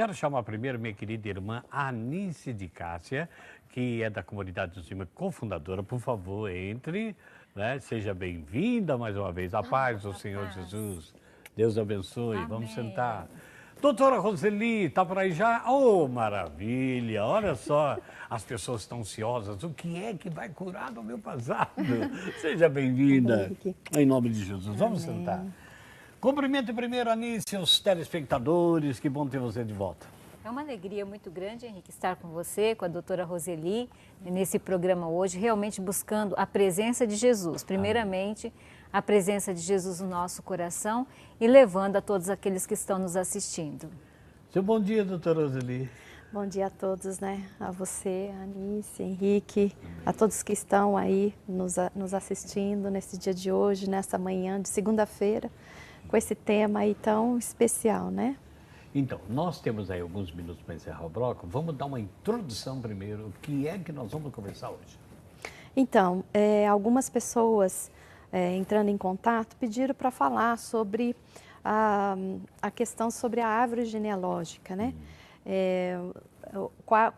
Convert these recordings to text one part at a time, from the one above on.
quero chamar primeiro minha querida irmã Anice de Cássia, que é da comunidade do Cima, cofundadora. Por favor, entre, né? Seja bem-vinda mais uma vez. A paz do Senhor Jesus. Deus abençoe. Amém. Vamos sentar. Doutora Roseli, tá por aí já? Oh, maravilha! Olha só, as pessoas estão ansiosas. O que é que vai curar do meu passado? Seja bem-vinda. Em nome de Jesus. Vamos sentar. Cumprimento primeiro, Anice, os telespectadores. Que bom ter você de volta. É uma alegria muito grande, Henrique, estar com você, com a doutora Roseli, nesse programa hoje, realmente buscando a presença de Jesus. Primeiramente, a presença de Jesus no nosso coração e levando a todos aqueles que estão nos assistindo. Seu bom dia, doutora Roseli. Bom dia a todos, né? A você, a Anice, Henrique, a todos que estão aí nos assistindo nesse dia de hoje, nessa manhã de segunda-feira, com esse tema aí tão especial, né? Então, nós temos aí alguns minutos para encerrar o bloco. Vamos dar uma introdução primeiro. O que é que nós vamos conversar hoje? Então, algumas pessoas entrando em contato pediram para falar sobre a questão sobre a árvore genealógica, né?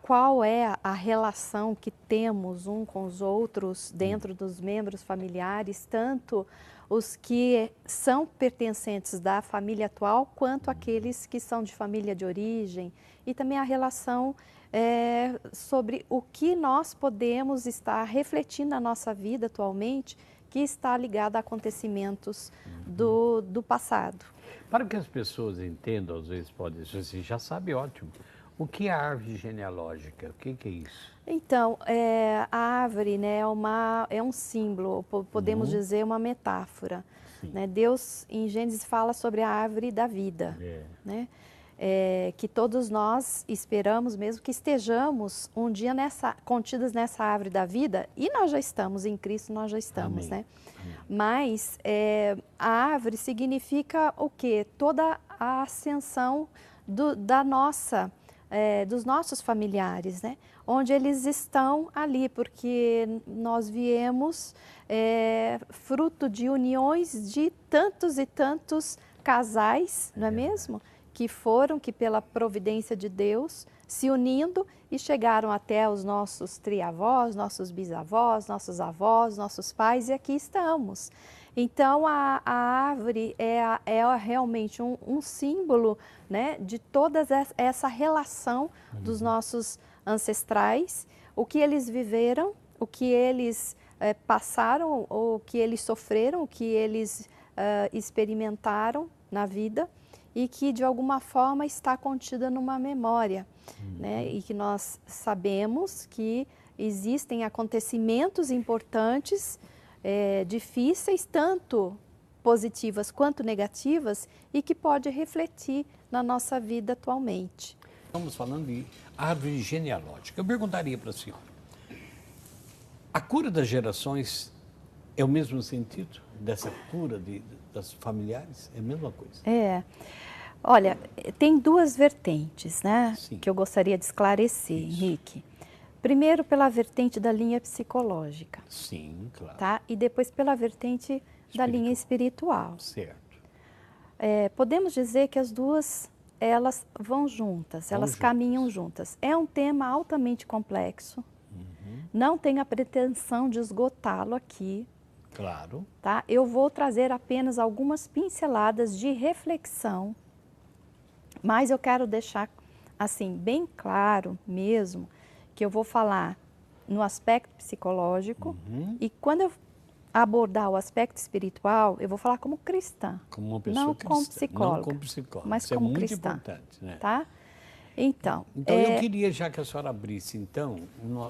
Qual é a relação que temos um com os outros dentro dos membros familiares, tanto os que são pertencentes da família atual, quanto aqueles que são de família de origem, e também a relação sobre o que nós podemos estar refletindo na nossa vida atualmente, que está ligado a acontecimentos do passado. Para que as pessoas entendam, às vezes pode dizer assim, já sabe, ótimo. O que é a árvore genealógica? O que é isso? Então, a árvore, né, é um símbolo, podemos dizer uma metáfora. Né? Deus, em Gênesis, fala sobre a árvore da vida, né? Que todos nós esperamos mesmo que estejamos um dia contidas nessa árvore da vida, e nós já estamos, em Cristo nós já estamos, né? Mas a árvore significa o quê? Toda a ascensão dos nossos familiares, né? Onde eles estão ali, porque nós viemos fruto de uniões de tantos e tantos casais, não é mesmo? Que pela providência de Deus, se unindo e chegaram até os nossos triavós, nossos bisavós, nossos avós, nossos pais, e aqui estamos. Então, a árvore é realmente um símbolo, né, de toda essa relação dos nossos ancestrais, o que eles viveram, o que eles passaram, o que eles sofreram, o que eles experimentaram na vida, e que de alguma forma está contida numa memória, né? E que nós sabemos que existem acontecimentos importantes, difíceis, tanto positivas quanto negativas, e que pode refletir na nossa vida atualmente. Estamos falando de árvore genealógica. Eu perguntaria para a senhora, a cura das gerações é o mesmo sentido dessa cura das familiares? É a mesma coisa? Olha, tem duas vertentes, né? Sim. Que eu gostaria de esclarecer, Henrique. Primeiro, pela vertente da linha psicológica. Sim, claro. Tá? E depois pela vertente da linha espiritual. Certo. Podemos dizer que as duas, elas vão juntas, elas caminham juntas. É um tema altamente complexo. Não tenho a pretensão de esgotá-lo aqui. Claro. Tá? Eu vou trazer apenas algumas pinceladas de reflexão, mas eu quero deixar assim bem claro mesmo que eu vou falar no aspecto psicológico, e quando eu abordar o aspecto espiritual, eu vou falar como cristã, como uma pessoa não cristã, como psicóloga, não como psicóloga. mas isso como é muito cristã, importante, né? tá? Então eu queria já que a senhora abrisse, então,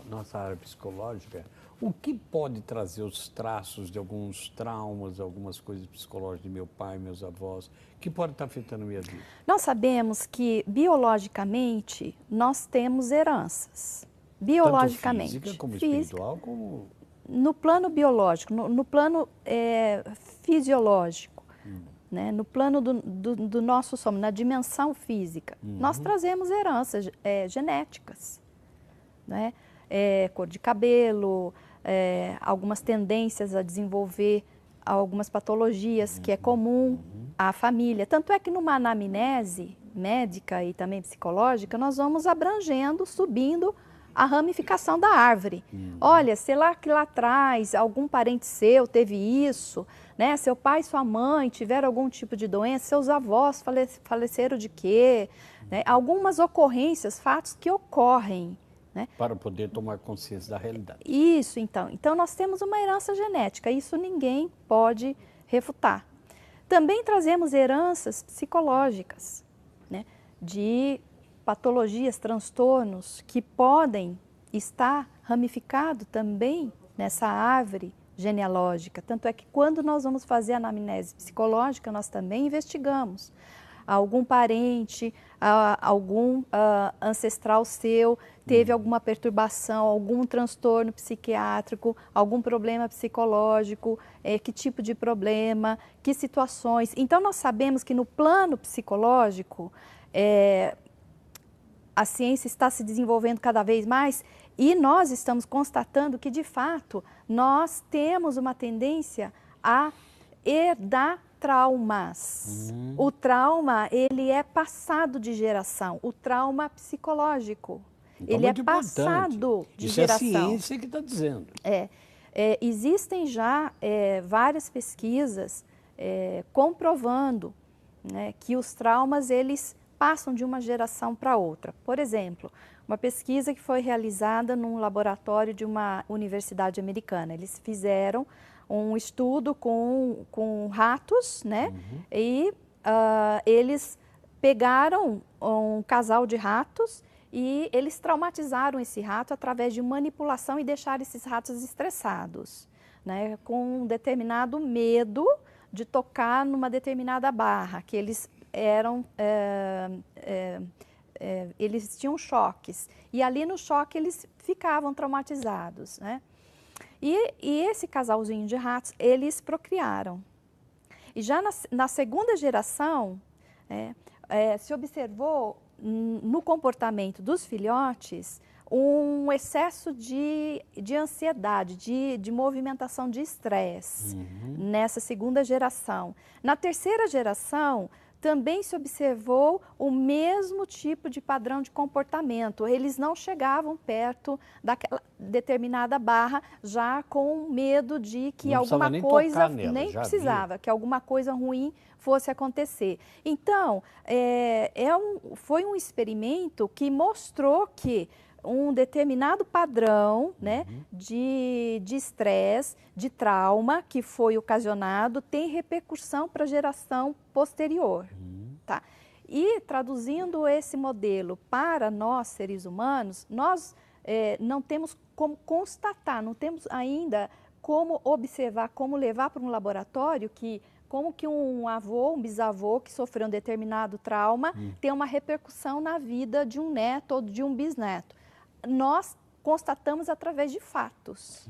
nossa área psicológica, o que pode trazer os traços de alguns traumas, algumas coisas psicológicas de meu pai, meus avós, que pode estar afetando a minha vida? Nós sabemos que biologicamente nós temos heranças. Biologicamente. Tanto física como espiritual, como... No plano biológico, no plano fisiológico, né? No plano do nosso sono, na dimensão física, nós trazemos heranças genéticas, né? Cor de cabelo, algumas tendências a desenvolver algumas patologias que é comum à família. Tanto é que numa anamnese médica e também psicológica, nós vamos abrangendo, subindo a ramificação da árvore. Olha, sei lá que lá atrás algum parente seu teve isso, né? Seu pai e sua mãe tiveram algum tipo de doença, seus avós faleceram de quê? Né? Algumas ocorrências, fatos que ocorrem. Né? Para poder tomar consciência da realidade. Isso, então. Então, nós temos uma herança genética, isso ninguém pode refutar. Também trazemos heranças psicológicas, né? De patologias, transtornos que podem estar ramificados também nessa árvore genealógica. Tanto é que quando nós vamos fazer a anamnese psicológica, nós também investigamos algum parente, algum ancestral seu teve alguma perturbação, algum transtorno psiquiátrico, algum problema psicológico, que tipo de problema, que situações. Então, nós sabemos que no plano psicológico, a ciência está se desenvolvendo cada vez mais e nós estamos constatando que, de fato, nós temos uma tendência a herdar traumas. O trauma, ele é passado de geração, o trauma psicológico. Então, ele é muito passado de Isso geração. é a ciência que está dizendo. Existem já várias pesquisas comprovando, né, que os traumas, eles passam de uma geração para outra. Por exemplo, uma pesquisa que foi realizada num laboratório de uma universidade americana. Eles fizeram um estudo com ratos, né? E eles pegaram um casal de ratos e eles traumatizaram esse rato através de manipulação e deixaram esses ratos estressados, né? Com um determinado medo de tocar numa determinada barra, que eles eram... eles tinham choques e ali no choque eles ficavam traumatizados, né? E esse casalzinho de ratos, eles procriaram. E já na segunda geração, se observou no comportamento dos filhotes um excesso de ansiedade, de movimentação de estresse nessa segunda geração. Na terceira geração, também se observou o mesmo tipo de padrão de comportamento. Eles não chegavam perto daquela determinada barra já com medo de que alguma coisa, nem precisava, que alguma coisa ruim fosse acontecer. Então, foi um experimento que mostrou que um determinado padrão, né, de estresse, de trauma que foi ocasionado, tem repercussão para a geração posterior. Tá? E traduzindo esse modelo para nós, seres humanos, nós não temos como constatar, não temos ainda como observar, como levar para um laboratório como que um avô, um bisavô que sofreu um determinado trauma tem uma repercussão na vida de um neto ou de um bisneto. Nós constatamos através de fatos,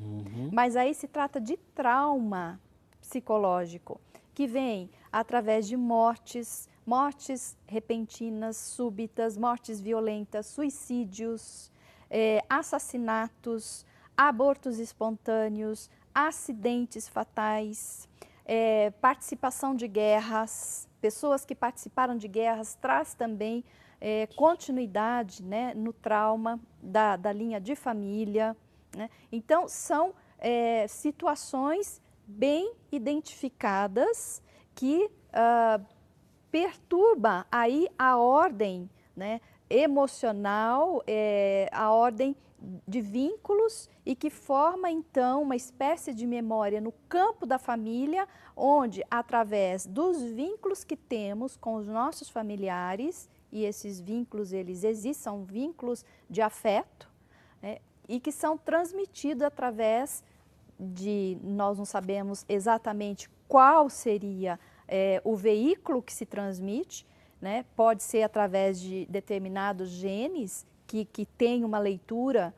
mas aí se trata de trauma psicológico, que vem através de mortes repentinas, súbitas, mortes violentas, suicídios, assassinatos, abortos espontâneos, acidentes fatais, participação de guerras, pessoas que participaram de guerras traz também continuidade, né, no trauma da linha de família, né? Então, são situações bem identificadas que perturba aí a ordem, né, emocional, a ordem de vínculos e que forma, então, uma espécie de memória no campo da família, onde, através dos vínculos que temos com os nossos familiares, e esses vínculos, eles existem, são vínculos de afeto, né, e que são transmitidos através de, nós não sabemos exatamente qual seria o veículo que se transmite, né, pode ser através de determinados genes que têm uma leitura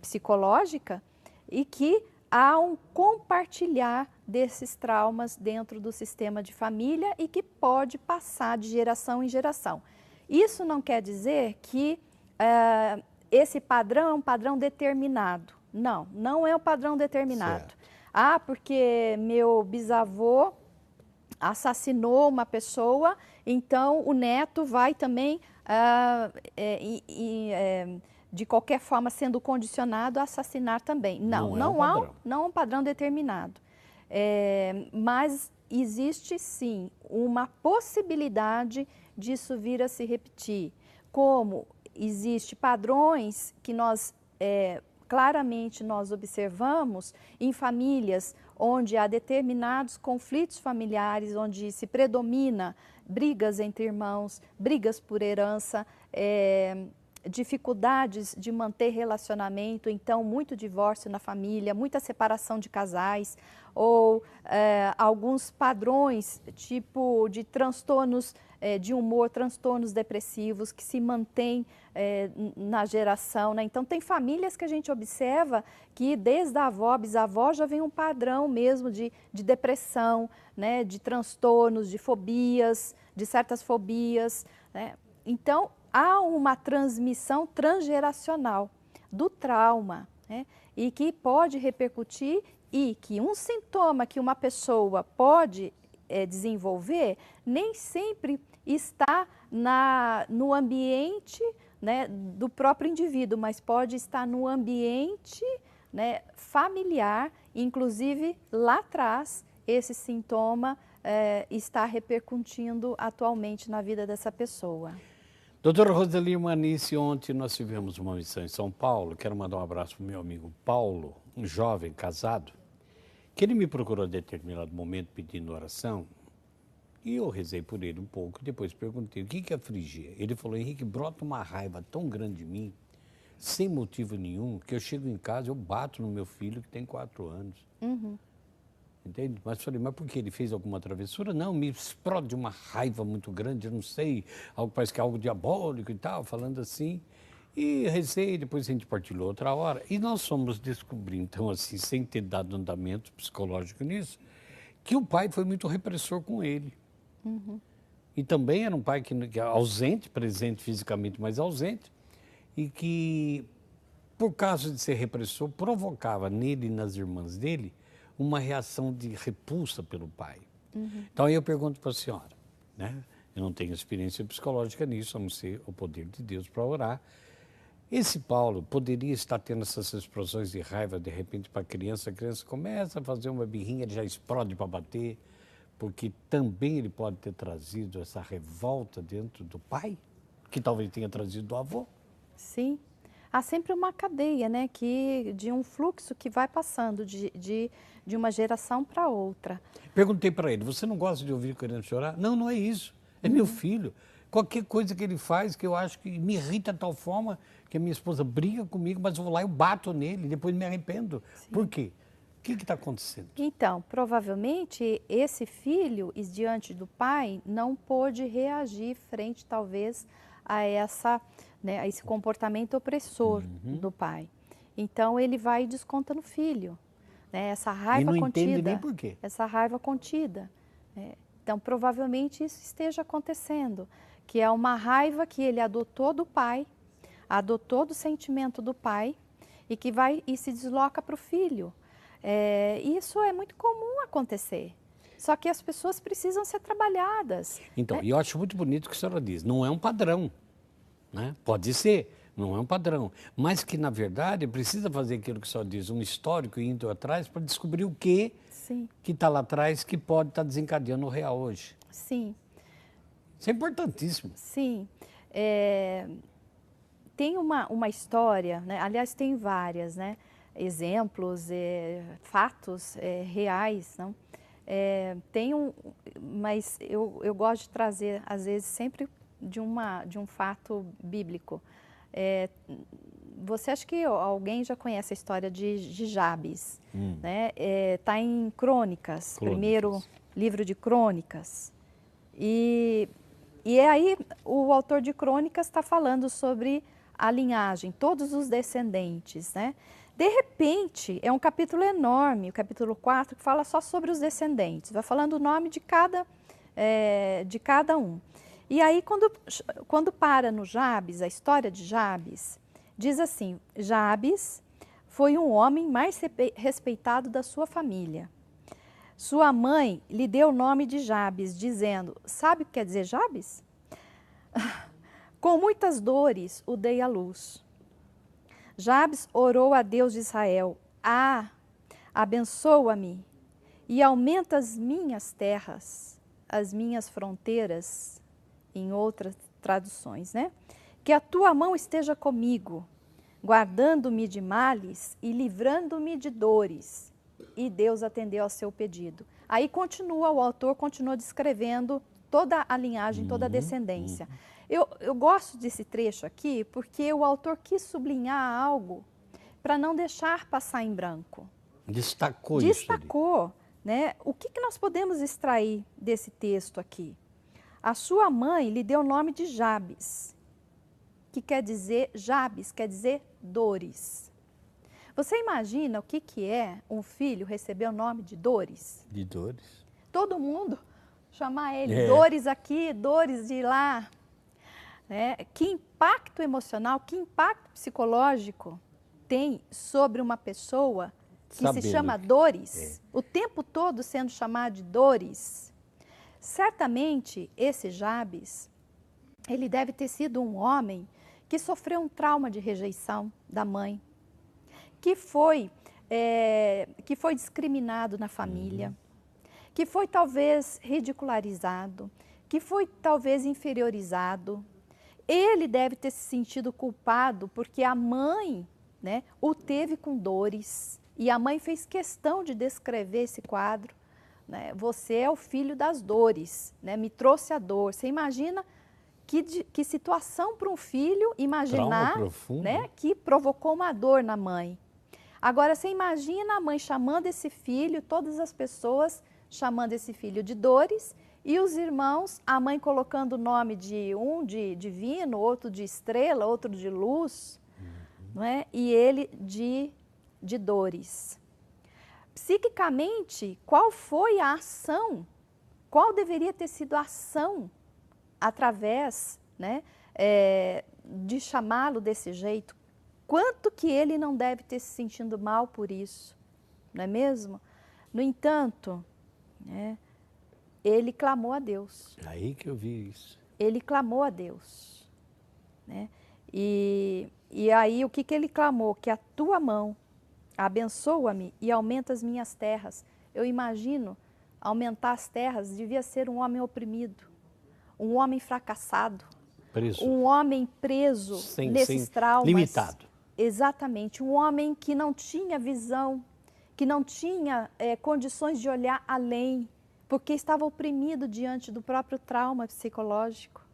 psicológica e que há um compartilhar desses traumas dentro do sistema de família e que pode passar de geração em geração. Isso não quer dizer que esse padrão é um padrão determinado. Não, não é um padrão determinado. Certo. Porque meu bisavô assassinou uma pessoa, então o neto vai também, de qualquer forma, sendo condicionado a assassinar também. Não há um padrão determinado. Mas existe sim uma possibilidade disso vir a se repetir. Como existem padrões que claramente nós observamos em famílias onde há determinados conflitos familiares, onde se predomina brigas entre irmãos, brigas por herança, dificuldades de manter relacionamento, então muito divórcio na família, muita separação de casais, ou alguns padrões tipo de transtornos de humor, transtornos depressivos que se mantêm na geração, né? Então tem famílias que a gente observa que desde a avó, bisavó já vem um padrão mesmo de depressão, né? De transtornos, de fobias, de certas fobias, né? Então há uma transmissão transgeracional do trauma, né? E que pode repercutir, e que um sintoma que uma pessoa pode desenvolver nem sempre está no ambiente, né, do próprio indivíduo, mas pode estar no ambiente, né, familiar, inclusive lá atrás esse sintoma está repercutindo atualmente na vida dessa pessoa. Doutora Roseli Manice, ontem nós tivemos uma missão em São Paulo. Quero mandar um abraço para o meu amigo Paulo, um jovem casado, que ele me procurou em determinado momento pedindo oração, e eu rezei por ele um pouco, depois perguntei o que afligia. Ele falou: Henrique, brota uma raiva tão grande de mim, sem motivo nenhum, que eu chego em casa, eu bato no meu filho que tem 4 anos. Uhum. Entende? Mas falei, mas por que ele fez alguma travessura? Não, me explode uma raiva muito grande, eu não sei, parece que é algo diabólico e tal, falando assim. E rezei, depois a gente partilhou outra hora. E nós fomos descobrir, então, assim, sem ter dado andamento psicológico nisso, que o pai foi muito repressor com ele. Uhum. E também era um pai que ausente, presente fisicamente, mas ausente, e que, por causa de ser repressor, provocava nele e nas irmãs dele uma reação de repulsa pelo pai. Uhum. Então aí eu pergunto para a senhora, né? Eu não tenho experiência psicológica nisso, a não ser o poder de Deus para orar. Esse Paulo poderia estar tendo essas explosões de raiva de repente para a criança começa a fazer uma birrinha, ele já explode para bater, porque também ele pode ter trazido essa revolta dentro do pai, que talvez tenha trazido do avô. Sim. Há sempre uma cadeia, né, de um fluxo que vai passando de uma geração para outra. Perguntei para ele, você não gosta de ouvir querendo chorar? Não, não é isso. É meu filho. Qualquer coisa que ele faz que eu acho que me irrita de tal forma que a minha esposa briga comigo, mas eu vou lá e bato nele, depois me arrependo. Sim. Por quê? O que está acontecendo? Então, provavelmente esse filho, diante do pai, não pôde reagir frente, talvez, a esse comportamento opressor do pai. Então ele vai e desconta no filho, né? Essa raiva e não contida. Entende nem por quê. Essa raiva contida. Né? Então provavelmente isso esteja acontecendo, que é uma raiva que ele adotou do pai, adotou do sentimento do pai e que vai e se desloca para o filho. Isso é muito comum acontecer. Só que as pessoas precisam ser trabalhadas. Então, né? E eu acho muito bonito o que a senhora diz, não é um padrão, né? Pode ser, não é um padrão, mas que, na verdade, precisa fazer aquilo que a senhora diz, um histórico indo atrás para descobrir o que está lá atrás que pode estar desencadeando o real hoje. Sim. Isso é importantíssimo. Sim. Tem uma história, né? Aliás, tem várias, né? Exemplos, fatos reais, não? Mas eu gosto de trazer, às vezes, sempre de um fato bíblico. Você acha que alguém já conhece a história de Jabes? Né? Está em Crônicas, primeiro livro de Crônicas. E aí o autor de Crônicas está falando sobre a linhagem, todos os descendentes, né? De repente, é um capítulo enorme, o capítulo 4, que fala só sobre os descendentes, vai falando o nome de cada um. E aí, quando para no Jabes, a história de Jabes, diz assim: Jabes foi um homem mais respeitado da sua família. Sua mãe lhe deu o nome de Jabes, dizendo, sabe o que quer dizer Jabes? Com muitas dores o dei à luz. Jabes orou a Deus de Israel, abençoa-me e aumenta as minhas terras, as minhas fronteiras, em outras traduções, né? Que a tua mão esteja comigo, guardando-me de males e livrando-me de dores. E Deus atendeu ao seu pedido. Aí continua, o autor continua descrevendo toda a linhagem, toda a descendência. Eu gosto desse trecho aqui porque o autor quis sublinhar algo para não deixar passar em branco. Destacou isso ali. Destacou, né? O que nós podemos extrair desse texto aqui? A sua mãe lhe deu o nome de Jabes, que quer dizer, Jabes quer dizer dores. Você imagina o que é um filho receber o nome de dores? De dores. Todo mundo chamar ele dores aqui, dores de lá. Que impacto emocional, que impacto psicológico tem sobre uma pessoa que se chama dores, o tempo todo sendo chamado de dores. Certamente, esse Jabes, ele deve ter sido um homem que sofreu um trauma de rejeição da mãe, que foi discriminado na família, que foi talvez ridicularizado, que foi talvez inferiorizado. Ele deve ter se sentido culpado porque a mãe, né, o teve com dores. E a mãe fez questão de descrever esse quadro. Né? Você é o filho das dores, né? Me trouxe a dor. Você imagina que situação para um filho imaginar, né, que provocou uma dor na mãe. Agora, você imagina a mãe chamando esse filho, todas as pessoas chamando esse filho de dores, e os irmãos, a mãe colocando o nome de um de divino, outro de estrela, outro de luz, não é? E ele de dores. Psiquicamente, qual foi a ação? Qual deveria ter sido a ação através, né, de chamá-lo desse jeito? Quanto que ele não deve ter se sentindo mal por isso, não é mesmo? No entanto, né, ele clamou a Deus. Aí que eu vi isso. Ele clamou a Deus. Né? E aí o que ele clamou? Que a tua mão abençoa-me e aumenta as minhas terras. Eu imagino, aumentar as terras devia ser um homem oprimido, um homem fracassado, preso. Um homem preso nesses traumas. Limitado. Exatamente, um homem que não tinha visão, que não tinha condições de olhar além, porque estava oprimido diante do próprio trauma psicológico,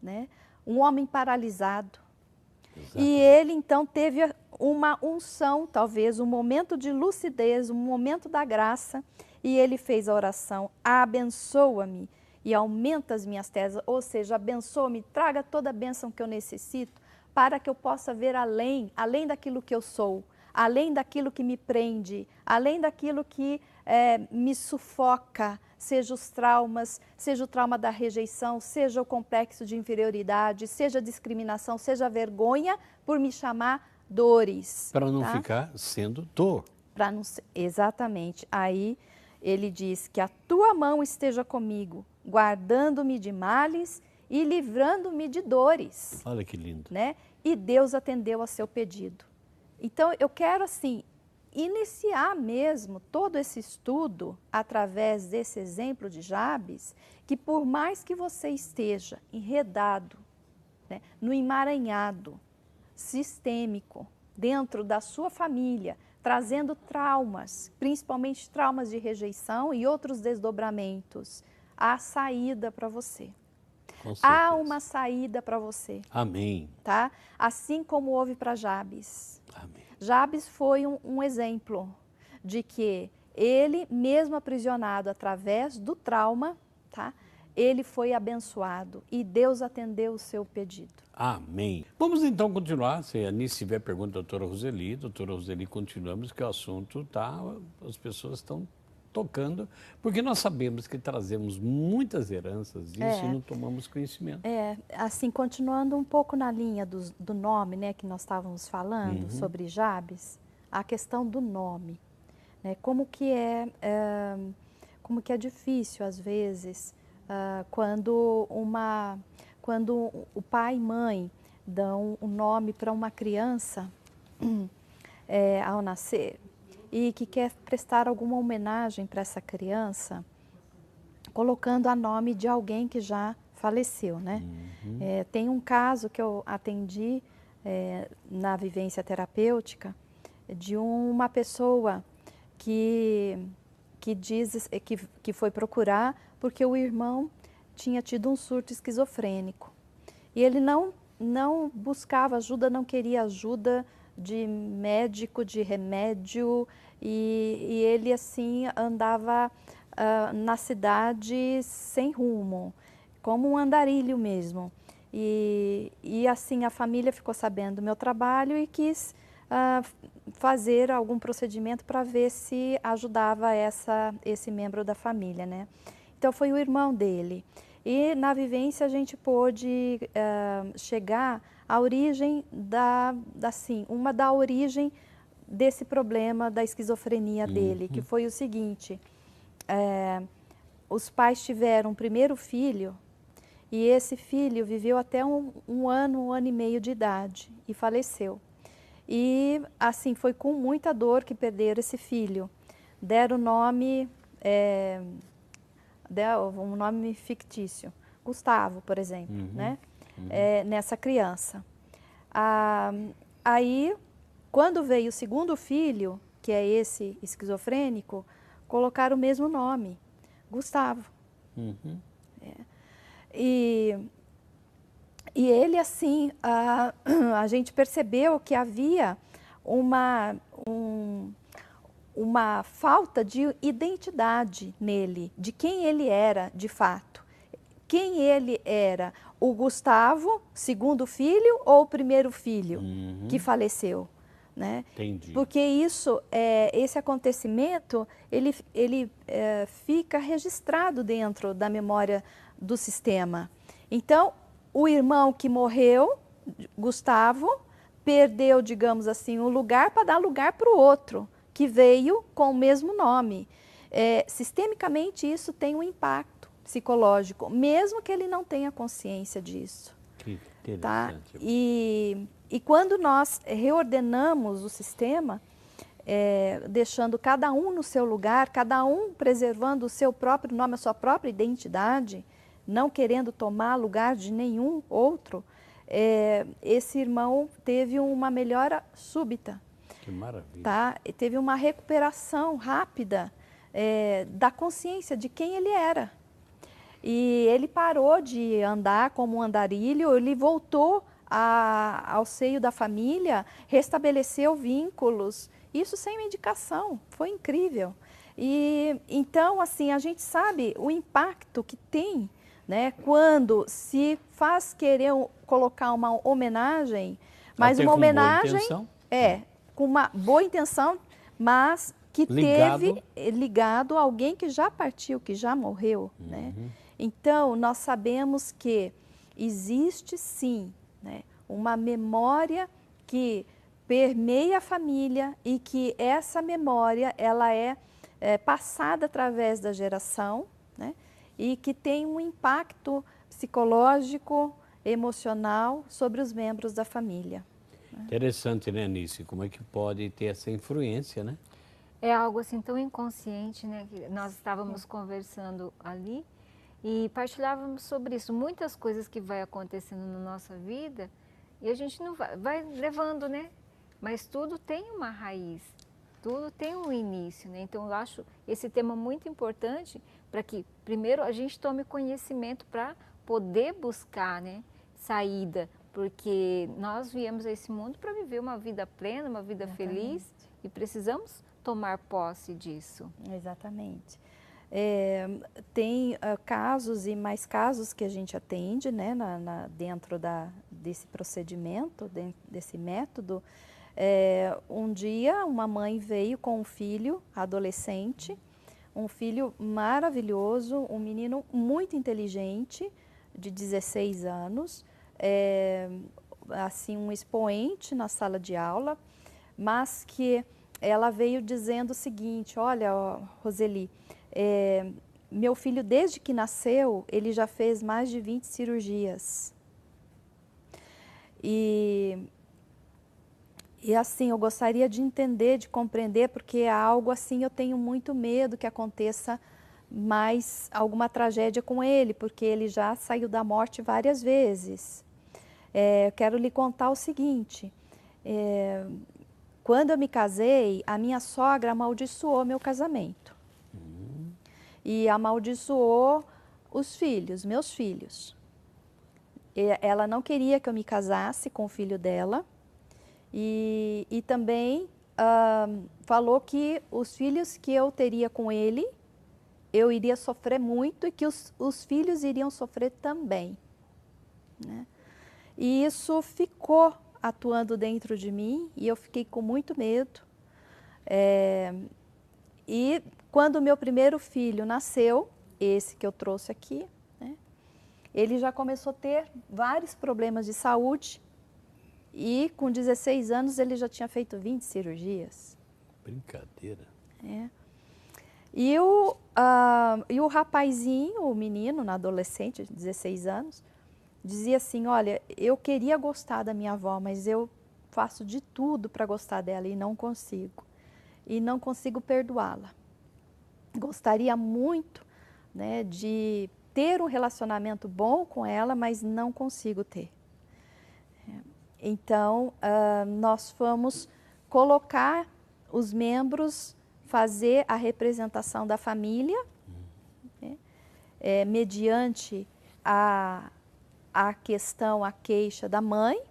né? Um homem paralisado. Exatamente. E ele então teve uma unção, talvez um momento de lucidez, um momento da graça, e ele fez a oração, abençoa-me e aumenta as minhas terras, ou seja, abençoa-me, traga toda a bênção que eu necessito, para que eu possa ver além daquilo que eu sou, além daquilo que me prende, além daquilo que me sufoca, seja os traumas, seja o trauma da rejeição, seja o complexo de inferioridade, seja a discriminação, seja a vergonha por me chamar dores. Para não ficar sendo dor. Exatamente. Aí ele diz que a tua mão esteja comigo, guardando-me de males e livrando-me de dores. Olha que lindo. Né? E Deus atendeu ao seu pedido. Então, eu quero, assim, iniciar mesmo todo esse estudo através desse exemplo de Jabes, que por mais que você esteja enredado, né, no emaranhado sistêmico, dentro da sua família, trazendo traumas, principalmente traumas de rejeição e outros desdobramentos, há saída para você. Há uma saída para você. Amém. Tá? Assim como houve para Jabes. Amém. Jabes foi um exemplo de que ele, mesmo aprisionado através do trauma, tá? Ele foi abençoado e Deus atendeu o seu pedido. Amém. Vamos então continuar. Se a Anice tiver pergunta, doutora Roseli, continuamos, que o assunto as pessoas estão tocando, porque nós sabemos que trazemos muitas heranças disso e não tomamos conhecimento. Assim, continuando um pouco na linha do nome, né, que nós estávamos falando sobre Jabes, a questão do nome, né, como que como que é difícil às vezes quando o pai e mãe dão o nome para uma criança ao nascer e que quer prestar alguma homenagem para essa criança, colocando a nome de alguém que já faleceu, né? Tem um caso que eu atendi na vivência terapêutica de uma pessoa que foi procurar porque o irmão tinha tido um surto esquizofrênico. E ele não buscava ajuda, não queria ajuda de médico, de remédio, e ele assim andava na cidade sem rumo, como um andarilho mesmo. E assim a família ficou sabendo do meu trabalho e quis fazer algum procedimento para ver se ajudava esse membro da família, né? Então foi o irmão dele. E na vivência a gente pôde chegar à origem da origem desse problema da esquizofrenia dele, que foi o seguinte: os pais tiveram um primeiro filho e esse filho viveu até um ano e meio de idade e faleceu. E assim foi com muita dor que perderam esse filho. Deram o nome um nome fictício, Gustavo, por exemplo, né? Nessa criança. Aí, quando veio o segundo filho, que é esse esquizofrênico, colocaram o mesmo nome, Gustavo. E ele, assim, a gente percebeu que havia uma falta de identidade nele, de quem ele era de fato. Quem ele era, o Gustavo, segundo filho, ou o primeiro filho que faleceu, né? Entendi. Porque esse acontecimento, ele fica registrado dentro da memória do sistema. Então, o irmão que morreu, Gustavo, perdeu, digamos assim, um lugar para dar lugar para o outro, que veio com o mesmo nome. Sistemicamente, isso tem um impacto psicológico, mesmo que ele não tenha consciência disso. Que interessante. Tá? E quando nós reordenamos o sistema, deixando cada um no seu lugar, cada um preservando o seu próprio nome, a sua própria identidade, não querendo tomar lugar de nenhum outro, esse irmão teve uma melhora súbita. Que maravilha. Tá? E teve uma recuperação rápida da consciência de quem ele era. E ele parou de andar como um andarilho, ele voltou ao seio da família, restabeleceu vínculos, isso sem medicação, foi incrível. E então, assim, a gente sabe o impacto que tem, né, quando se faz querer colocar uma homenagem, mas uma homenagem com uma boa intenção, mas que teve ligado a alguém que já partiu, que já morreu, né? Então, nós sabemos que existe sim, né, uma memória que permeia a família e que essa memória ela é passada através da geração, né, e que tem um impacto psicológico, emocional sobre os membros da família. Interessante, né, Anice? Como é que pode ter essa influência, né? É algo assim tão inconsciente, né? Que nós estávamos conversando ali e partilhávamos sobre isso. Muitas coisas que vai acontecendo na nossa vida e a gente não vai levando, né? Mas tudo tem uma raiz, tudo tem um início, né? Então eu acho esse tema muito importante para que primeiro a gente tome conhecimento para poder buscar, né, saída, porque nós viemos a esse mundo para viver uma vida plena, uma vida feliz e precisamos tomar posse disso. Exatamente. Tem casos e mais casos que a gente atende, né, dentro desse procedimento, desse método. Um dia uma mãe veio com um filho adolescente, um filho maravilhoso, um menino muito inteligente, de 16 anos, assim, um expoente na sala de aula, mas que ela veio dizendo o seguinte: olha, Roseli, Meu filho, desde que nasceu, ele já fez mais de 20 cirurgias. E assim, eu gostaria de entender, de compreender, porque é algo assim, eu tenho muito medo que aconteça mais alguma tragédia com ele, porque ele já saiu da morte várias vezes. Eu quero lhe contar o seguinte, quando eu me casei, a minha sogra amaldiçoou meu casamento. E amaldiçoou os filhos, meus filhos. Ela não queria que eu me casasse com o filho dela e também falou que os filhos que eu teria com ele, eu iria sofrer muito e que os filhos iriam sofrer também, né? E isso ficou atuando dentro de mim e eu fiquei com muito medo. E quando o meu primeiro filho nasceu, esse que eu trouxe aqui, né, ele já começou a ter vários problemas de saúde e com 16 anos ele já tinha feito 20 cirurgias. Brincadeira. E o rapazinho, o menino, na adolescente, de 16 anos, dizia assim, olha, eu queria gostar da minha avó, mas eu faço de tudo para gostar dela e não consigo. E não consigo perdoá-la. Gostaria muito, né, de ter um relacionamento bom com ela, mas não consigo ter. Então, nós fomos colocar os membros, fazer a representação da família, né, mediante a questão, a queixa da mãe,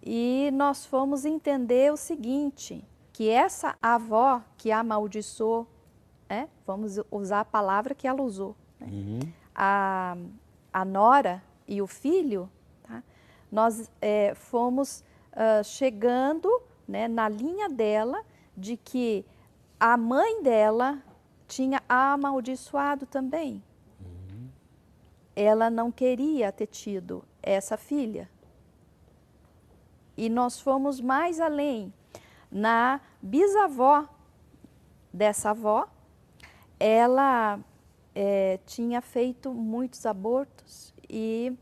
e nós fomos entender o seguinte, que essa avó que amaldiçoou, vamos usar a palavra que ela usou, né? A nora e o filho, tá? Nós fomos chegando, né, na linha dela de que a mãe dela tinha amaldiçoado também. Ela não queria ter tido essa filha. E nós fomos mais além. Na bisavó dessa avó, ela tinha feito muitos abortos e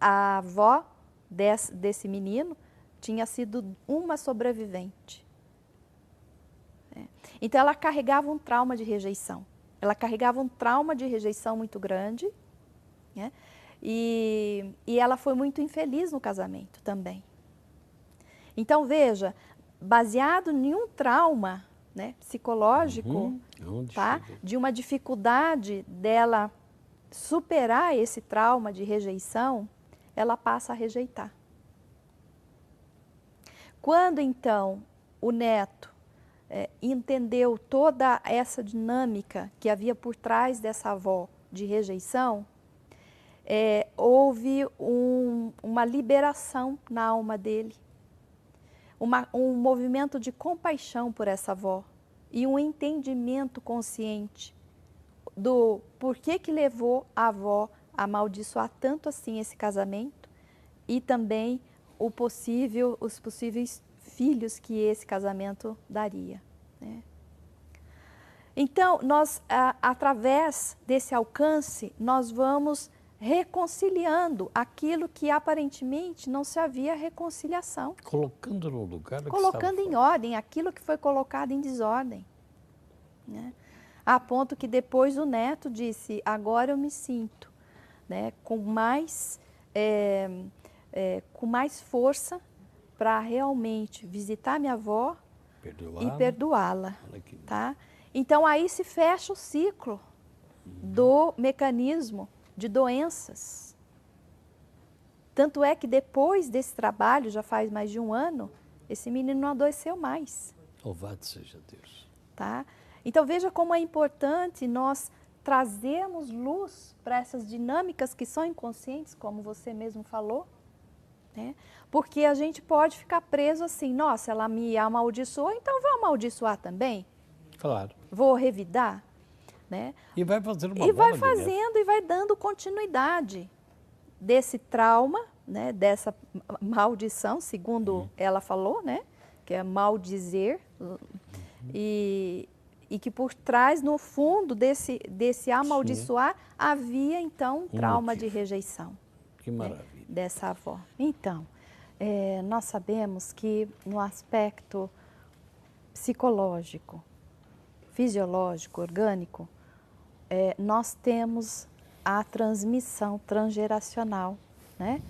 a avó desse menino tinha sido uma sobrevivente. Então ela carregava um trauma de rejeição. Ela carregava um trauma de rejeição muito grande, né? E ela foi muito infeliz no casamento também. Então veja, baseado em um trauma, né, psicológico, tá, de uma dificuldade dela superar esse trauma de rejeição, ela passa a rejeitar. Quando então o neto entendeu toda essa dinâmica que havia por trás dessa avó de rejeição, houve uma liberação na alma dele. Um movimento de compaixão por essa avó e um entendimento consciente do porquê que levou a avó a amaldiçoar tanto assim esse casamento e também os possíveis filhos que esse casamento daria, né? Então, nós, através desse alcance, nós vamos reconciliando aquilo que aparentemente não se havia reconciliação. Colocando no lugar. Colocando em ordem aquilo que foi colocado em desordem, né? A ponto que depois o neto disse, agora eu me sinto, né, com mais força para realmente visitar minha avó e perdoá-la. Tá? Então aí se fecha o ciclo do mecanismo de doenças. Tanto é que depois desse trabalho, já faz mais de um ano, esse menino não adoeceu mais. Louvado seja Deus. Tá? Então veja como é importante nós trazermos luz para essas dinâmicas que são inconscientes, como você mesmo falou, né? Porque a gente pode ficar preso assim, nossa, ela me amaldiçoou, então vou amaldiçoar também. Claro. Vou revidar, né? E vai fazendo uma E vai bola de neve. fazendo e vai dando continuidade desse trauma, né? Dessa maldição, segundo ela falou, né? Que é maldizer. e que por trás, no fundo desse amaldiçoar, havia então um trauma de rejeição. Que maravilha. Dessa avó. Então, nós sabemos que no aspecto psicológico, fisiológico, orgânico, nós temos a transmissão transgeracional, né?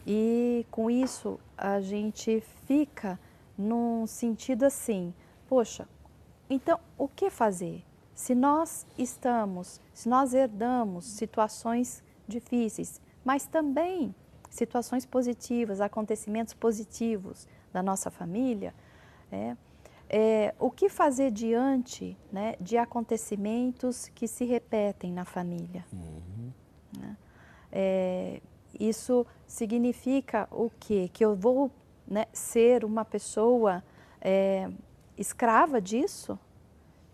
E com isso a gente fica num sentido assim, poxa, então o que fazer? Se nós herdamos situações difíceis, mas também situações positivas, acontecimentos positivos da nossa família, o que fazer diante, né, de acontecimentos que se repetem na família? Né? Isso significa o quê? Que eu vou, né, ser uma pessoa escrava disso?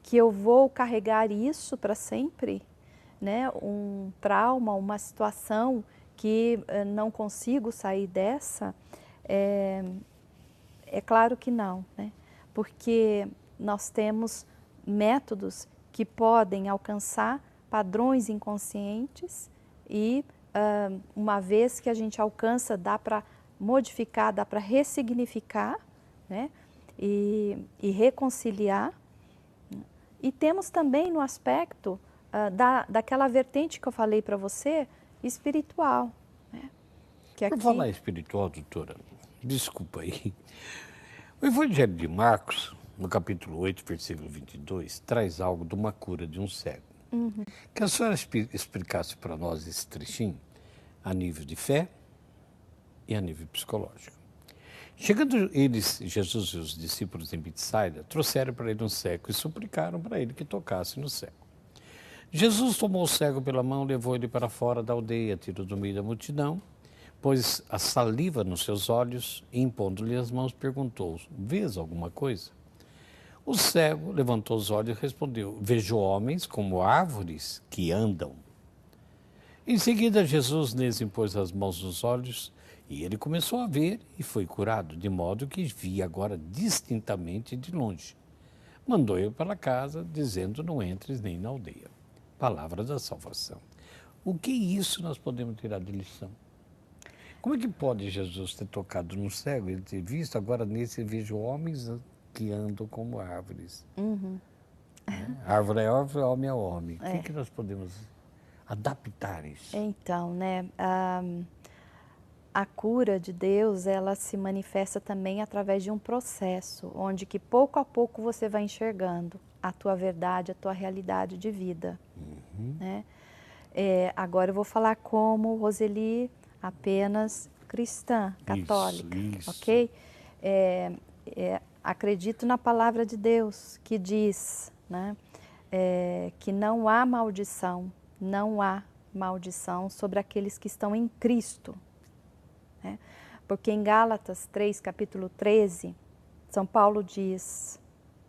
Que eu vou carregar isso para sempre? Né? Um trauma, uma situação que não consigo sair dessa? É claro que não, né? Porque nós temos métodos que podem alcançar padrões inconscientes e uma vez que a gente alcança, dá para modificar, dá para ressignificar, né? E reconciliar. E temos também no aspecto daquela vertente que eu falei para você, espiritual. Né? Que Por falar espiritual, doutora, desculpa aí. O Evangelho de Marcos, no capítulo 8, versículo 22, traz algo de uma cura de um cego. Que a senhora explicasse para nós esse trechinho a nível de fé e a nível psicológico. Chegando eles, Jesus e os discípulos em Betsaida, trouxeram para ele um cego e suplicaram para ele que tocasse no cego. Jesus tomou o cego pela mão, levou ele para fora da aldeia, tirou do meio da multidão, pôs a saliva nos seus olhos e, impondo-lhe as mãos, perguntou: vês alguma coisa? O cego levantou os olhos e respondeu: vejo homens como árvores que andam. Em seguida, Jesus lhes impôs as mãos nos olhos e ele começou a ver e foi curado, de modo que via agora distintamente de longe. Mandou ele para casa, dizendo: não entres nem na aldeia. Palavra da salvação. O que isso nós podemos tirar de lição? Como é que pode Jesus ter tocado no cego e ter visto, agora nesse vejo homens que andam como árvores? Árvore é árvore, homem é homem. O que nós podemos adaptar isso? Então, né, a cura de Deus, ela se manifesta também através de um processo, onde que pouco a pouco você vai enxergando a tua verdade, a tua realidade de vida. Né? Agora eu vou falar como Roseli, apenas cristã, católica, isso. ok? Acredito na palavra de Deus que diz, né, que não há maldição sobre aqueles que estão em Cristo. Né? Porque em Gálatas 3, capítulo 13, São Paulo diz,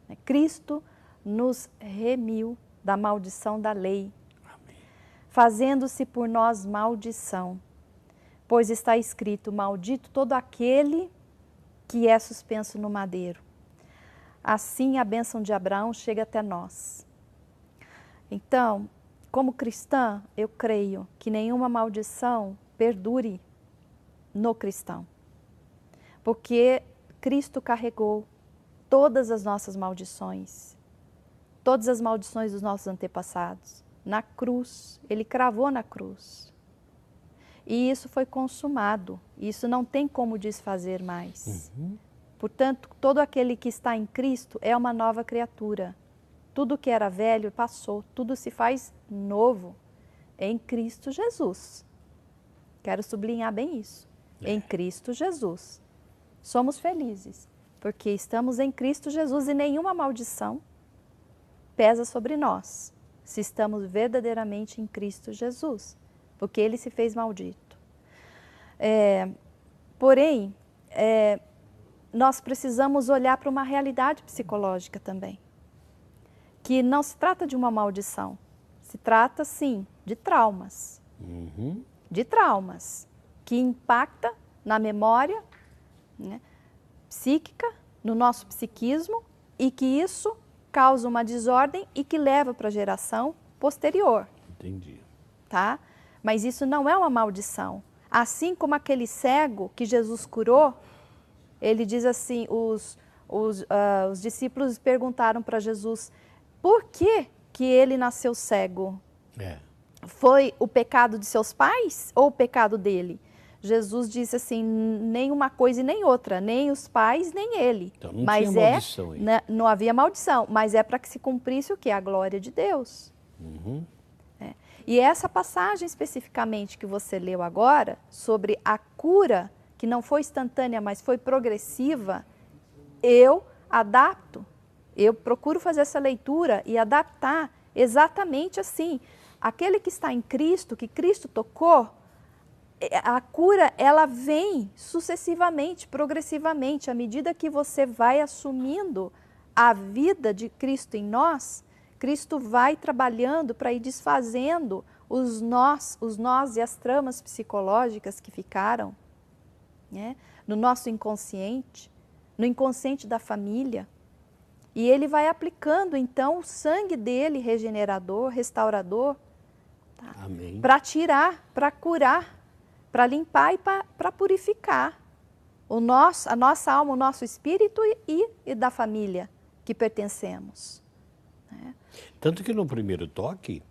né, Cristo nos remiu da maldição da lei, fazendo-se por nós maldição, pois está escrito: maldito todo aquele que é suspenso no madeiro. Assim a bênção de Abraão chega até nós. Então, como cristã, eu creio que nenhuma maldição perdure no cristão, porque Cristo carregou todas as nossas maldições, todas as maldições dos nossos antepassados, na cruz. Ele cravou na cruz. E isso foi consumado. Isso não tem como desfazer mais. Portanto, todo aquele que está em Cristo é uma nova criatura. Tudo que era velho passou, tudo se faz novo em Cristo Jesus. Quero sublinhar bem isso. Em Cristo Jesus. Somos felizes, porque estamos em Cristo Jesus e nenhuma maldição pesa sobre nós, se estamos verdadeiramente em Cristo Jesus, porque Ele se fez maldito. Porém, nós precisamos olhar para uma realidade psicológica também, que não se trata de uma maldição, se trata, sim, de traumas. De traumas que impactam na memória, né, psíquica, no nosso psiquismo, e que isso causa uma desordem e que leva para a geração posterior. Entendi. Tá? Mas isso não é uma maldição. Assim como aquele cego que Jesus curou, ele diz assim, os discípulos perguntaram para Jesus, por que ele nasceu cego? Foi o pecado de seus pais ou o pecado dele? Jesus disse assim, nem uma coisa e nem outra, nem os pais, nem ele. Então não tinha maldição aí. Não havia maldição, mas é para que se cumprisse o quê? A glória de Deus. E essa passagem especificamente que você leu agora, sobre a cura, que não foi instantânea, mas foi progressiva, eu adapto, eu procuro fazer essa leitura e adaptar exatamente assim. Aquele que está em Cristo, que Cristo tocou, a cura ela vem sucessivamente, progressivamente, à medida que você vai assumindo a vida de Cristo em nós, Cristo vai trabalhando para ir desfazendo os nós e as tramas psicológicas que ficaram, né, no nosso inconsciente, no inconsciente da família. E ele vai aplicando, então, o sangue dele, regenerador, restaurador, tá, para tirar, para curar, para limpar e para purificar a nossa alma, o nosso espírito e da família que pertencemos. Né? Tanto que no primeiro toque,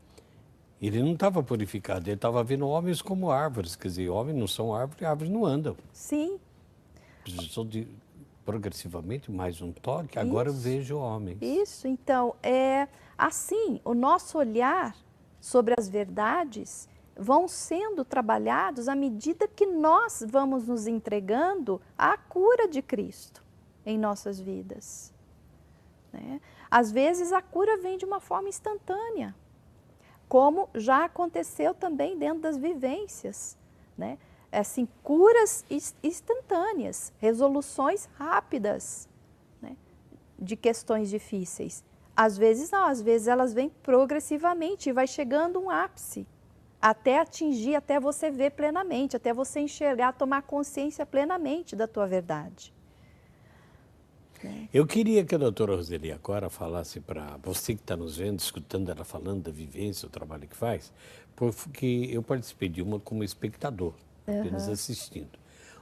ele não estava purificado, ele estava vendo homens como árvores, quer dizer, homens não são árvores, árvores não andam. Sim. Precisou de progressivamente mais um toque, agora eu vejo homens. Isso, então, é assim, o nosso olhar sobre as verdades vão sendo trabalhados à medida que nós vamos nos entregando à cura de Cristo em nossas vidas. Né? Às vezes a cura vem de uma forma instantânea, como já aconteceu também dentro das vivências, né? Assim, curas instantâneas, resoluções rápidas, né, de questões difíceis. Às vezes não, às vezes elas vêm progressivamente e vai chegando um ápice, até atingir, até você ver plenamente, até você enxergar, tomar consciência plenamente da tua verdade. Eu queria que a doutora Roseli agora falasse para você que está nos vendo, escutando ela falando da vivência, o trabalho que faz, porque eu participei de uma como espectador, apenas assistindo.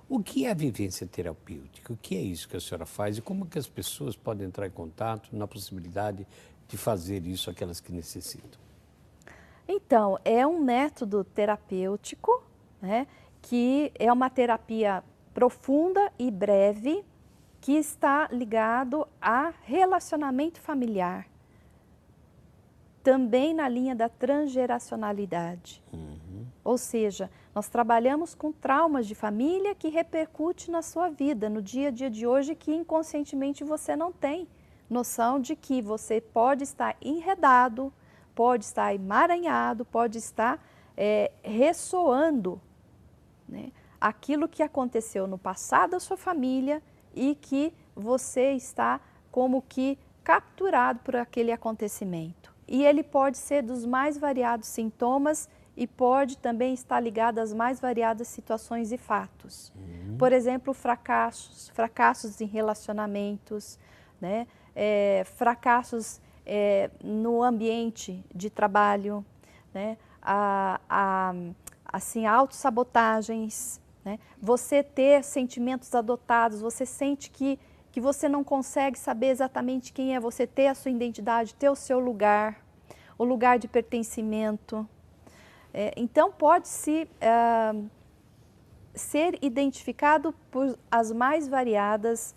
O que é a vivência terapêutica? O que é isso que a senhora faz e como que as pessoas podem entrar em contato na possibilidade de fazer isso, aquelas que necessitam? Então, é um método terapêutico, né, que é uma terapia profunda e breve, que está ligado a relacionamento familiar, também na linha da transgeracionalidade. Ou seja, nós trabalhamos com traumas de família que repercute na sua vida, no dia a dia de hoje, que inconscientemente você não tem noção de que você pode estar enredado, pode estar emaranhado, pode estar ressoando, né, aquilo que aconteceu no passado da sua família e que você está como que capturado por aquele acontecimento. E ele pode ser dos mais variados sintomas e pode também estar ligado às mais variadas situações e fatos. Por exemplo, fracassos em relacionamentos, né? Fracassos no ambiente de trabalho, né? Assim, autossabotagens, né? Você ter sentimentos adotados, você sente que você não consegue saber exatamente quem é você, ter a sua identidade, ter o seu lugar, o lugar de pertencimento. Então, pode ser identificado por as mais variadas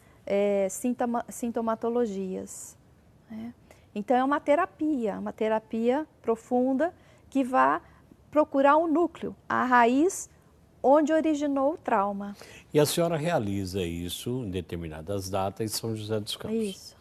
sintomatologias. Né? Então, é uma terapia profunda que vai procurar o núcleo, a raiz onde originou o trauma. E a senhora realiza isso em determinadas datas em São José dos Campos. Isso,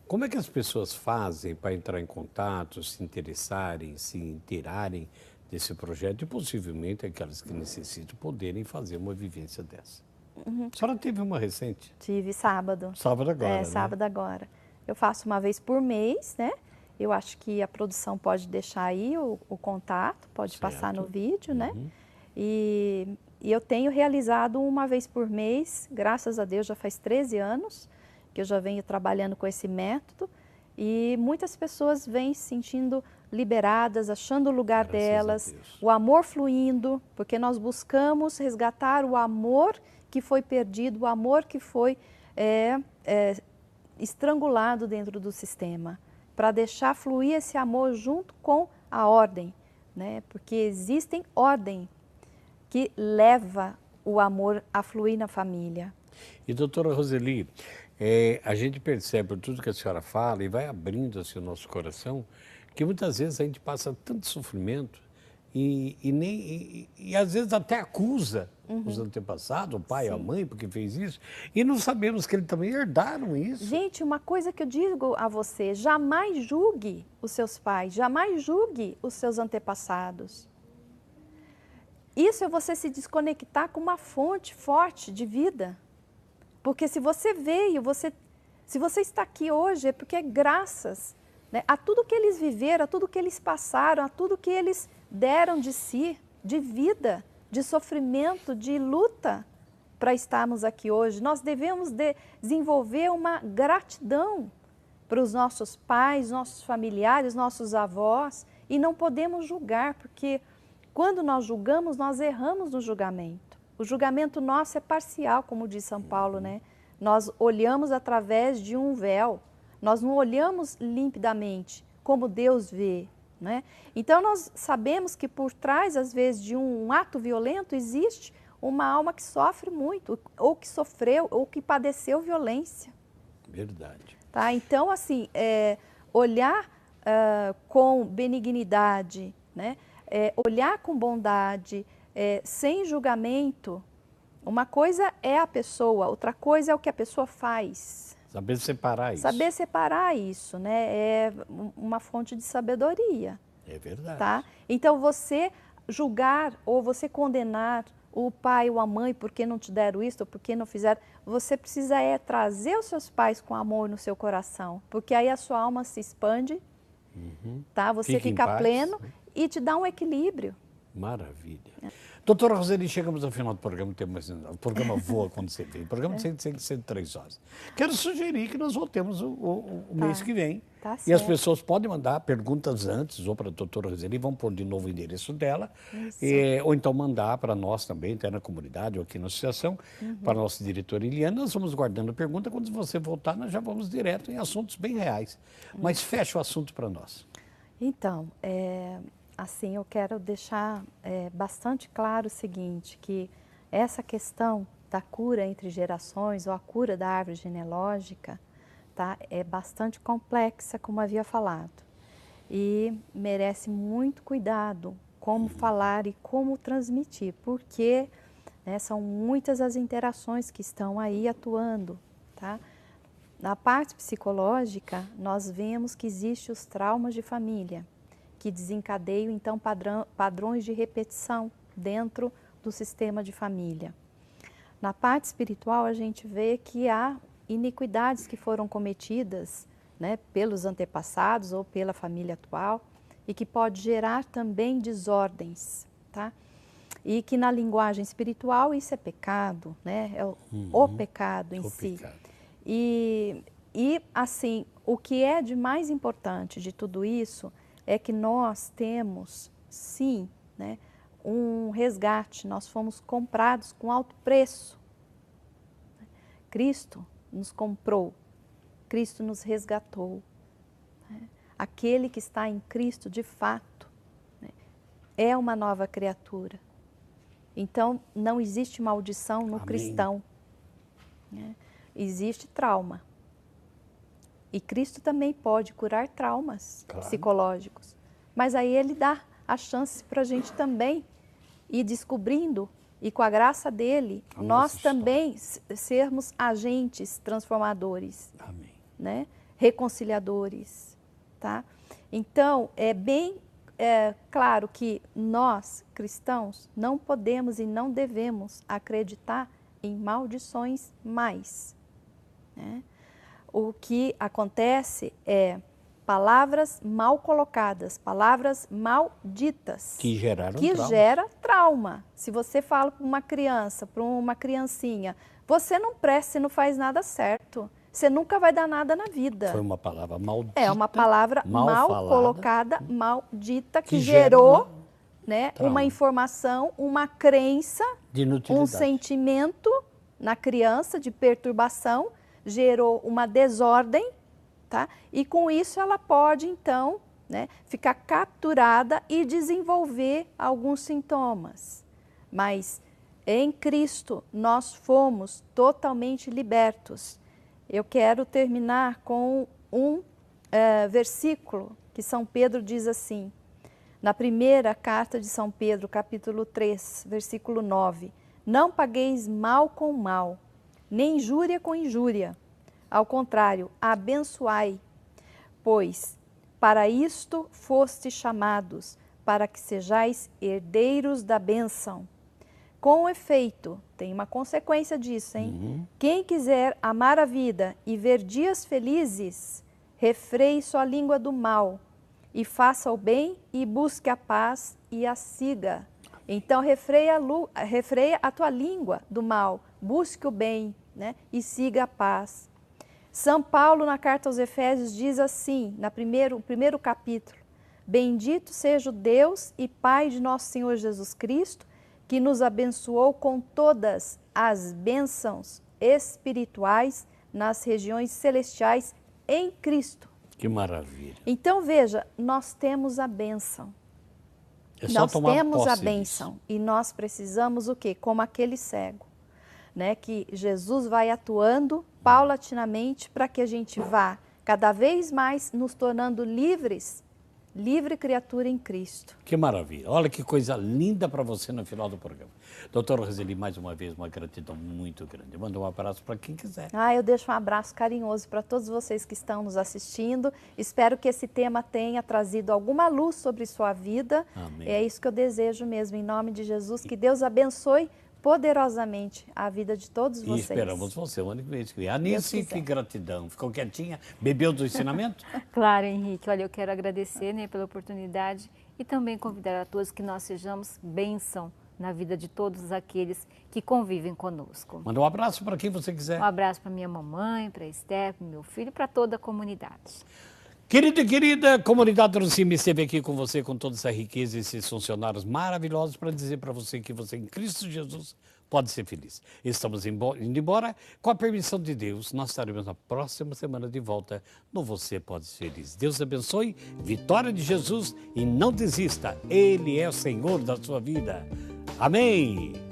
Como é que as pessoas fazem para entrar em contato, se interessarem, se inteirarem desse projeto e possivelmente aquelas que necessitam poderem fazer uma vivência dessa? A senhora teve uma recente? Tive sábado. Sábado agora, né? Sábado agora. Eu faço uma vez por mês, né? Eu acho que a produção pode deixar aí o contato, pode passar no vídeo, né? E eu tenho realizado uma vez por mês, graças a Deus já faz 13 anos que eu já venho trabalhando com esse método. E muitas pessoas vêm se sentindo liberadas, achando o lugar Graças a delas, Deus. o amor fluindo, porque nós buscamos resgatar o amor que foi perdido, o amor que foi estrangulado dentro do sistema, para deixar fluir esse amor junto com a ordem, né? Porque existem ordem que leva o amor a fluir na família. E doutora Roseli, a gente percebe por tudo que a senhora fala e vai abrindo assim, o nosso coração, que muitas vezes a gente passa tanto sofrimento e às vezes até acusa os antepassados, o pai, a mãe, porque fez isso, e não sabemos que eles também herdaram isso. Gente, uma coisa que eu digo a você, jamais julgue os seus pais, jamais julgue os seus antepassados. Isso é você se desconectar com uma fonte forte de vida. Porque se você veio, se você está aqui hoje, é porque é graças, né, a tudo que eles viveram, a tudo que eles passaram, a tudo que eles deram de si, de vida, de sofrimento, de luta, para estarmos aqui hoje. Nós devemos desenvolver uma gratidão para os nossos pais, nossos familiares, nossos avós, e não podemos julgar, porque quando nós julgamos, nós erramos no julgamento. O julgamento nosso é parcial, como diz São Paulo, né? Nós olhamos através de um véu, nós não olhamos limpidamente, como Deus vê, né? Então nós sabemos que por trás, às vezes, de um ato violento, existe uma alma que sofre muito, ou que sofreu, ou que padeceu violência. Verdade. Tá? Então, assim, olhar com benignidade, né? Olhar com bondade, sem julgamento. Uma coisa é a pessoa, outra coisa é o que a pessoa faz. Saber separar isso. Saber separar isso, né? É uma fonte de sabedoria. É verdade. Tá? Então, você julgar ou você condenar o pai ou a mãe porque não te deram isso ou porque não fizeram, você precisa trazer os seus pais com amor no seu coração, porque aí a sua alma se expande, tá? Você fica pleno e te dá um equilíbrio. Maravilha. Doutora Roseli, chegamos ao final do programa, o programa voa quando você vem. O programa tem que ser de 3 horas. Quero sugerir que nós voltemos o mês que vem. Tá E as certo. pessoas podem mandar perguntas antes, ou para a doutora Roseli, vão pôr de novo o endereço dela, ou então mandar para nós também, até na comunidade ou aqui na associação, para a nossa diretora Eliana. Nós vamos guardando pergunta, quando você voltar, nós já vamos direto em assuntos bem reais. Mas fecha o assunto para nós. Então, assim, eu quero deixar bastante claro o seguinte, que essa questão da cura entre gerações, ou a cura da árvore genealógica, tá, é bastante complexa, como havia falado. E merece muito cuidado como falar e como transmitir, porque são muitas as interações que estão aí atuando, tá? Na parte psicológica, nós vemos que existem os traumas de família, que desencadeiam, então, padrões de repetição dentro do sistema de família. Na parte espiritual, a gente vê que há iniquidades que foram cometidas, né, pelos antepassados ou pela família atual e que pode gerar também desordens, tá? E que na linguagem espiritual isso é pecado, né? É o pecado em si. Pecado. E, assim, o que é de mais importante de tudo isso é que nós temos, sim, né, um resgate. Nós fomos comprados com alto preço. Cristo nos comprou, Cristo nos resgatou. Aquele que está em Cristo, de fato, é uma nova criatura. Então, não existe maldição no Amém. cristão. Existe trauma. E Cristo também pode curar traumas psicológicos. Mas aí Ele dá a chance para a gente também ir descobrindo e com a graça dele, nós também sermos agentes transformadores, Amém. né? Reconciliadores, tá? Então, é bem claro que nós, cristãos, não podemos e não devemos acreditar em maldições mais, né? O que acontece é palavras mal colocadas, palavras mal ditas. Que geraram que trauma. gera trauma. Se você fala para uma criança, para uma criancinha, você não presta, você não faz nada certo, você nunca vai dar nada na vida. Foi uma palavra maldita. É uma palavra mal falada, colocada, maldita, que gera gerou, né, trauma. uma informação, uma crença, de inutilidade. um sentimento na criança de perturbação, gerou uma desordem, tá? E com isso ela pode, então, né, ficar capturada e desenvolver alguns sintomas. Mas em Cristo nós fomos totalmente libertos. Eu quero terminar com um versículo que São Pedro diz assim, na primeira carta de São Pedro, capítulo 3, versículo 9. Não pagueis mal com mal, nem injúria com injúria. Ao contrário, abençoai, pois para isto fostes chamados, para que sejais herdeiros da bênção. Com efeito, tem uma consequência disso, hein? Quem quiser amar a vida e ver dias felizes, refreie sua língua do mal, e faça o bem e busque a paz e a siga. Então, refreia a tua língua do mal, busque o bem, né? E siga a paz. São Paulo, na carta aos Efésios, diz assim, no primeiro capítulo, bendito seja o Deus e Pai de nosso Senhor Jesus Cristo, que nos abençoou com todas as bênçãos espirituais nas regiões celestiais em Cristo. Que maravilha. Então, veja, nós temos a bênção. É só Nós tomar temos a posse bênção disso. e nós precisamos o quê? Como aquele cego, né? Que Jesus vai atuando paulatinamente para que a gente vá cada vez mais nos tornando livres, livre criatura em Cristo. Que maravilha. Olha que coisa linda para você no final do programa. Doutora Roseli, mais uma vez, uma gratidão muito grande. Manda um abraço para quem quiser. Eu deixo um abraço carinhoso para todos vocês que estão nos assistindo. Espero que esse tema tenha trazido alguma luz sobre sua vida. Amém. É isso que eu desejo mesmo, em nome de Jesus. Que Deus abençoe poderosamente a vida de todos E vocês. esperamos você o ano que vem. Anice, que gratidão. Ficou quietinha? Bebeu do ensinamento? Claro, Henrique. Olha, eu quero agradecer, né, pela oportunidade e também convidar a todos que nós sejamos bênção na vida de todos aqueles que convivem conosco. Manda um abraço para quem você quiser. Um abraço para minha mamãe, para a Esther, para meu filho e para toda a comunidade. Querida e querida, comunidade do Cime esteve aqui com você, com toda essa riqueza e esses funcionários maravilhosos para dizer para você que você em Cristo Jesus pode ser feliz. Estamos indo embora. Com a permissão de Deus, nós estaremos na próxima semana de volta no Você Pode Ser Feliz. Deus abençoe, vitória de Jesus e não desista. Ele é o Senhor da sua vida. Amém.